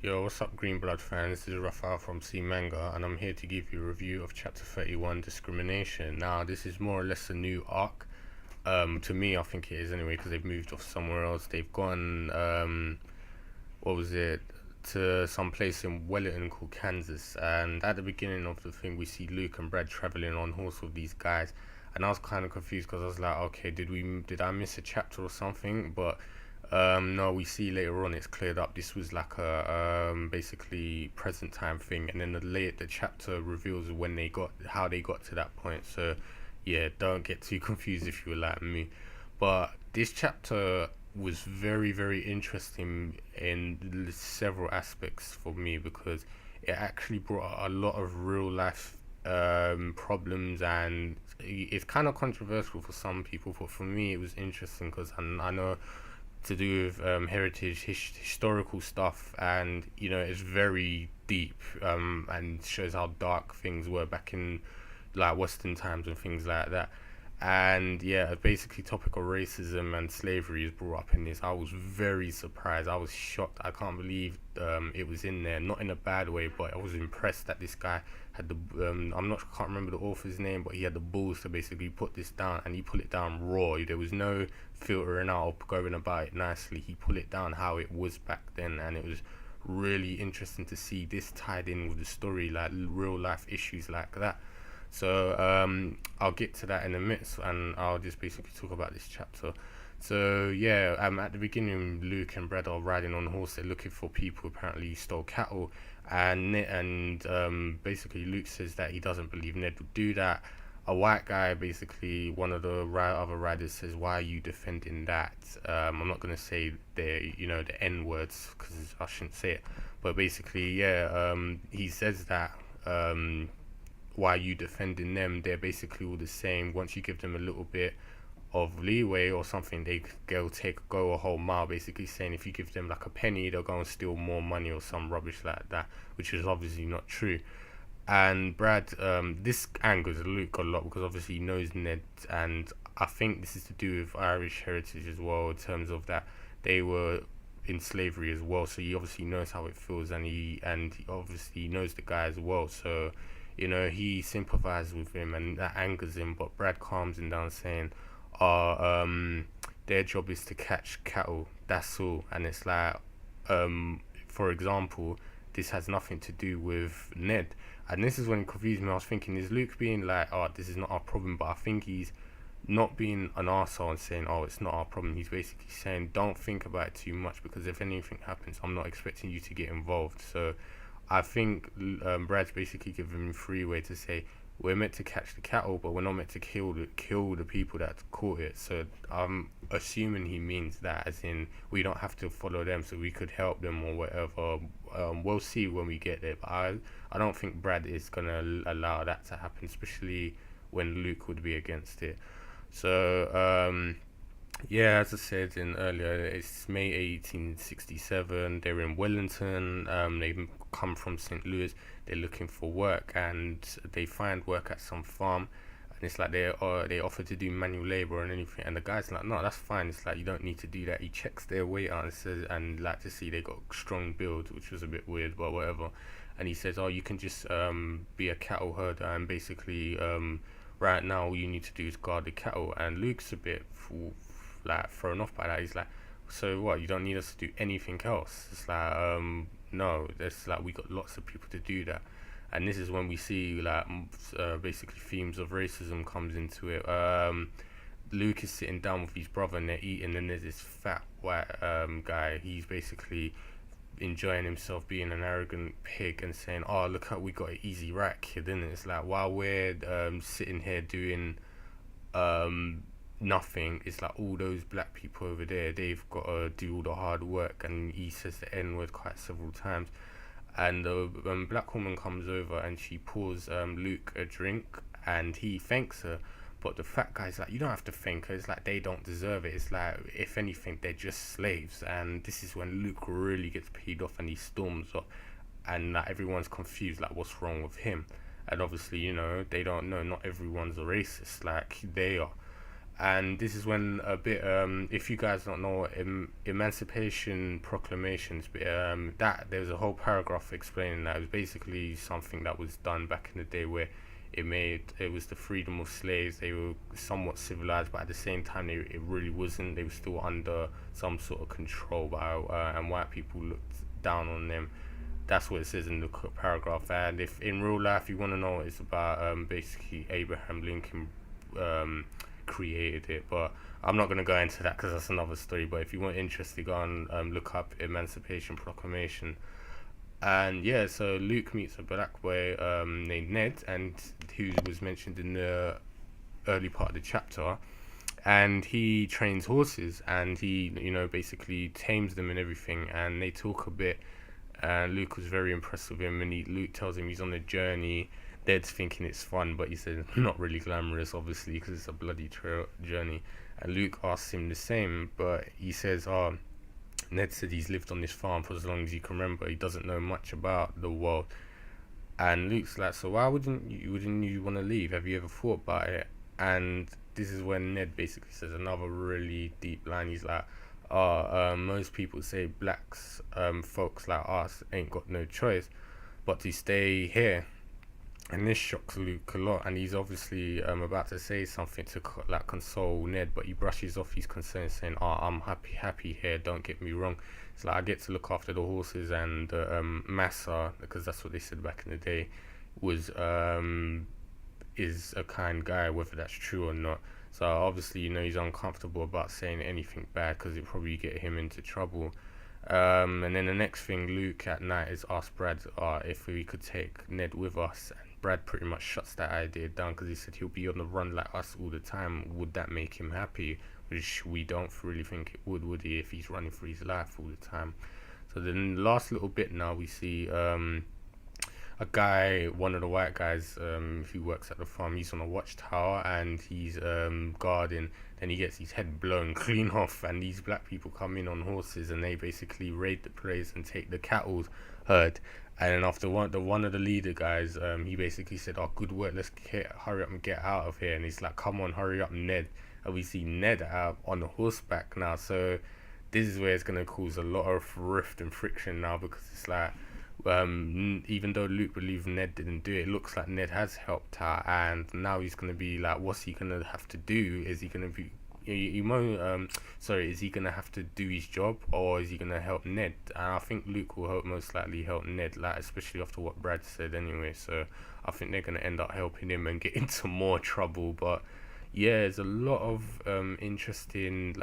Yo, what's up, Green Blood fans? This is Rafael from C Manga, and I'm here to give you a review of Chapter 31, Discrimination. Now, this is more or less a new arc. To me, I think it is anyway, because they've moved off somewhere else. They've gone, what was it, to some place in Wellington called Kansas. And at the beginning of the thing, we see Luke and Brad traveling on horse with these guys. And I was kind of confused because I was like, okay, did I miss a chapter or something? But no, we see later on it's cleared up. This was like a basically present time thing, and then the chapter reveals when they got how they got to that point. So yeah, don't get too confused if you were like me. But this chapter was very interesting in several aspects for me because it actually brought a lot of real life problems, and it's kind of controversial for some people, but for me it was interesting because I know to do with historical stuff, and it's very deep, and shows how dark things were back in like Western times and things like that. And yeah, basically topic of racism and slavery is brought up in this. I was very surprised. I was shocked. I can't believe it was in there. Not in a bad way, but I was impressed that this guy had the can't remember the author's name, but he had the balls to basically put this down, and he put it down raw. There was no filtering out or going about it nicely. He put it down how it was back then, and it was really interesting to see this tied in with the story, like real life issues like that. So I'll get to that in a minute, and I'll just basically talk about this chapter. So yeah, at the beginning, Luke and Brad are riding on a horse. They're looking for people who apparently stole cattle, and basically Luke says that he doesn't believe Ned would do that. A white guy, basically one of the other riders, says, "Why are you defending that?" I'm not gonna say the N words because I shouldn't say it, but basically, yeah, he says that. Why are you defending them? They're basically all the same. Once you give them a little bit of leeway or something, they'll go a whole mile, basically saying if you give them like a penny, they'll go and steal more money or some rubbish like that, which is obviously not true. And Brad, this angers Luke a lot because obviously he knows Ned, and I think this is to do with Irish heritage as well, in terms of that they were in slavery as well. So he obviously knows how it feels, and he obviously knows the guy as well. So he sympathizes with him, and that angers him. But Brad calms him down, saying, "Oh, their job is to catch cattle. That's all." And it's like, for example, this has nothing to do with Ned. And this is when it confused me. I was thinking, is Luke being like, "Oh, this is not our problem," but I think he's not being an arsehole and saying, "Oh, it's not our problem." He's basically saying, "Don't think about it too much, because if anything happens, I'm not expecting you to get involved." So I think Brad's basically giving him freeway to say we're meant to catch the cattle, but we're not meant to kill the people that caught it. So I'm assuming he means that, as in we don't have to follow them, so we could help them or whatever. We'll see when we get there. But I don't think Brad is gonna allow that to happen, especially when Luke would be against it. So yeah, as I said in earlier, it's May 1867. They're in Wellington. They've come from St. Louis. They're looking for work, and they find work at some farm. And it's like they offer to do manual labor and anything. And the guy's like, "No, that's fine." It's like, you don't need to do that. He checks their weight out and says, and like to see they got strong build, which was a bit weird, but whatever. And he says, "Oh, you can just be a cattle herder, and basically right now all you need to do is guard the cattle." And Luke's a bit like thrown off by that. He's like, "So what? You don't need us to do anything else?" It's like, no. There's like we got lots of people to do that, and this is when we see like basically themes of racism comes into it. Luke is sitting down with his brother and they're eating, and there's this fat white guy. He's basically enjoying himself, being an arrogant pig, and saying, "Oh, look how we got an easy right, kid." And it's like, while we're sitting here doing nothing, it's like all those black people over there, they've got to do all the hard work. And he says the N word quite several times. And the black woman comes over and she pours Luke a drink, and he thanks her. But the fat guy's like, "You don't have to thank her. It's like they don't deserve it. It's like, if anything, they're just slaves." And this is when Luke really gets peed off and he storms off. And like, everyone's confused, like, what's wrong with him? And obviously, they don't know. Not everyone's a racist like they are. And this is when a bit, if you guys don't know, Emancipation Proclamations, that there's a whole paragraph explaining that. It was basically something that was done back in the day where it was the freedom of slaves. They were somewhat civilized, but at the same time it really wasn't. They were still under some sort of control by and white people looked down on them. That's what it says in the paragraph. And if in real life you want to know what it's about, basically Abraham Lincoln created it, but I'm not going to go into that because that's another story. But if you want interested, go and look up Emancipation Proclamation. And yeah, so Luke meets a black boy named Ned, and who was mentioned in the early part of the chapter. And he trains horses, and he, basically tames them and everything. And they talk a bit. And Luke was very impressed with him, and Luke tells him he's on a journey. Ned's thinking it's fun, but he says not really glamorous, obviously, because it's a bloody journey. And Luke asks him the same, but he says, "Oh, Ned said he's lived on this farm for as long as he can remember. He doesn't know much about the world." And Luke's like, "So why wouldn't you want to leave? Have you ever thought about it?" And this is when Ned basically says another really deep line. He's like, most people say blacks, folks like us, ain't got no choice but to stay here." And this shocks Luke a lot, and he's obviously about to say something to console Ned, but he brushes off his concerns, saying, I'm happy here, don't get me wrong. It's like, I get to look after the horses, and Massa, because that's what they said back in the day, was is a kind guy, whether that's true or not. So obviously, he's uncomfortable about saying anything bad because it probably get him into trouble. And then the next thing, Luke at night is asked Brad if we could take Ned with us. And Brad pretty much shuts that idea down because he said he'll be on the run like us all the time. Would that make him happy? Which we don't really think it would he, if he's running for his life all the time. So then the last little bit now, we see a guy, one of the white guys who works at the farm. He's on a watchtower and he's guarding. Then he gets his head blown clean off, and these black people come in on horses and they basically raid the place and take the cattle herd. And then after one of the leader guys, he basically said, "Oh, good work, let's hurry up and get out of here." And he's like, "Come on, hurry up, Ned." And we see Ned out on the horseback now. So this is where it's going to cause a lot of rift and friction now, because it's like, even though Luke believes Ned didn't do it, it looks like Ned has helped out, and now he's going to be like, what's he going to have to do? Is he going to be is he gonna have to do his job, or is he gonna help Ned? And I think Luke will most likely help Ned, like, especially after what Brad said anyway. So I think they're gonna end up helping him and get into more trouble. But yeah, there's a lot of interesting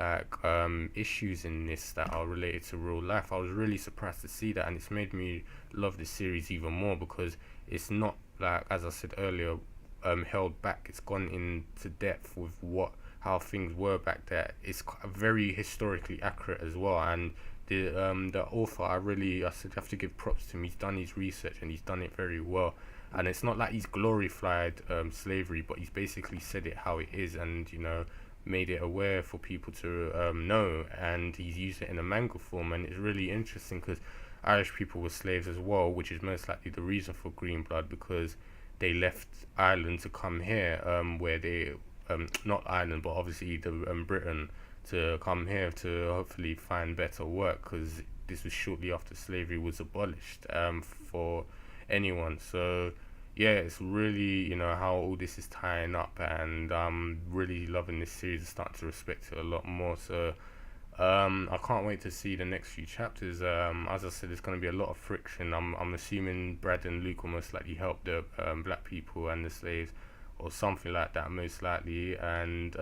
issues in this that are related to real life. I was really surprised to see that, and it's made me love this series even more, because it's not, like, as I said earlier, held back. It's gone into depth with how things were back there. It's very historically accurate as well, and the author, I have to give props to him. He's done his research and he's done it very well. And it's not like he's glorified slavery, but he's basically said it how it is, and made it aware for people to know. And he's used it in a manga form, and it's really interesting because Irish people were slaves as well, which is most likely the reason for Green Blood, because they left Ireland to come here, where they not Ireland, but obviously the Britain, to come here to hopefully find better work, because this was shortly after slavery was abolished for anyone. So yeah, it's really how all this is tying up, and I'm really loving this series. I'm starting to respect it a lot more. So I can't wait to see the next few chapters. As I said, there's going to be a lot of friction. I'm assuming Brad and Luke will most likely help the black people and the slaves, or something like that, most likely, and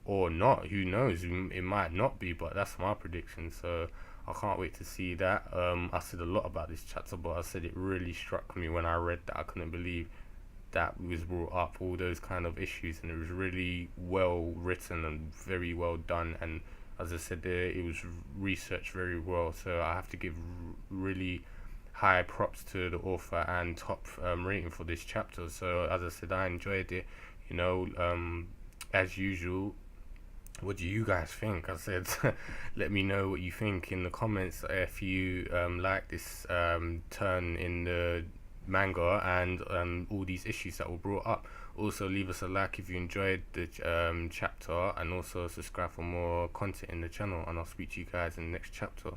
or not, who knows, it might not be, but that's my prediction. So I can't wait to see that. I said a lot about this chapter, but I said it really struck me when I read that. I couldn't believe that was brought up, all those kind of issues, and it was really well written and very well done, and as I said there, it was researched very well. So I have to give really high props to the author and top rating for this chapter. So as I said, I enjoyed it. As usual, what do you guys think? I said let me know what you think in the comments, if you like this turn in the manga and all these issues that were brought up. Also, leave us a like if you enjoyed the chapter, and also subscribe for more content in the channel. And I'll speak to you guys in the next chapter.